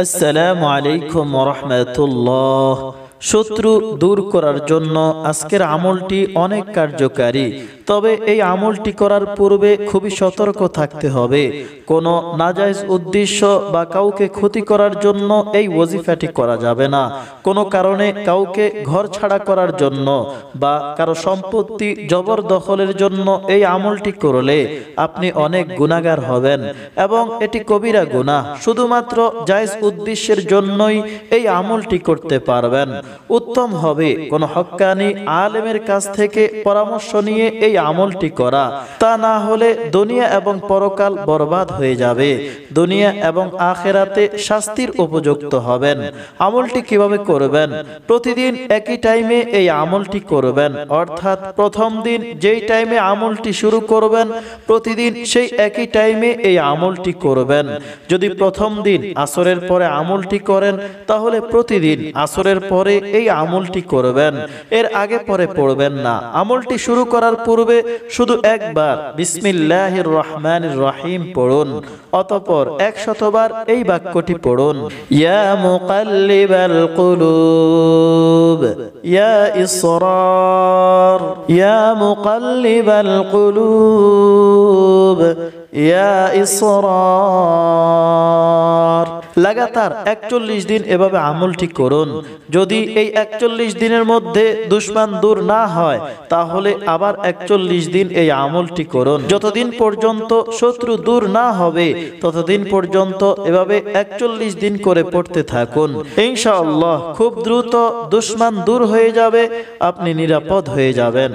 আসসালামু আলাইকুম ওয়া রাহমাতুল্লাহ। শত্রু দূর করার জন্য আজকের আমলটি অনেক কার্যকারী, তবে এই আমলটি করার পূর্বে খুবই সতর্ক থাকতে হবে। কোনো নাজায়েজ উদ্দেশ্য বা কাউকে ক্ষতি করার জন্য এই ওয়াজিফাটি করা যাবে না। কোনো কারণে কাউকে ঘর ছাড়া করার জন্য বা কারো সম্পত্তি জবরদখলের জন্য এই আমলটি করলে আপনি অনেক গুনাহগার হবেন এবং এটি কবিরা গুনাহ। শুধুমাত্র জায়েজ উদ্দেশ্যের জন্যই এই আমলটি করতে পারবেন। উত্তম হবে কোনো হক্কানি আলেমের কাছ থেকে পরামর্শ নিয়ে এই আমলটি করা, তা না হলে দুনিয়া এবং পরকাল বরবাদ হয়ে যাবে। দুনিয়া এবং আখিরাতে শাস্তির উপযুক্ত হবেন। আমলটি কিভাবে করবেন? প্রতিদিন একই টাইমে এই আমলটি করবেন, অর্থাৎ প্রথম দিন যেই টাইমে আমলটি শুরু করবেন প্রতিদিন সেই একই টাইমে এই আমলটি করবেন। যদি প্রথম দিন আসরের পরে আমলটি করেন তাহলে প্রতিদিন আসরের পরে এই আমলটি করবেন, এর আগে পরে পড়বেন না। আমলটি শুরু করার পূর্বে শুধু একবার বিসমিল্লাহির রহমানির রহিম পড়ুন, অতঃপর 100 বার এই বাক্যটি পড়ুন, ইয়া মুকাল্লিবাল কুলুব ইয়া ইসরার, ইয়া মুকাল্লিবাল কুলুব ইয়া ইসরার। লাগাতার 41 দিন এভাবে আমলটি করুন। যদি এই 41 দিনের মধ্যে দুশমন দূর না হয় তাহলে আবার 41 দিন এই আমলটি করুন। যতদিন পর্যন্ত শত্রু দূর না হবে ততদিন পর্যন্ত এভাবে 41 দিন করে পড়তে থাকুন। ইনশাআল্লাহ খুব দ্রুত দুশমন দূর হয়ে যাবে, আপনি নিরাপদ হয়ে যাবেন।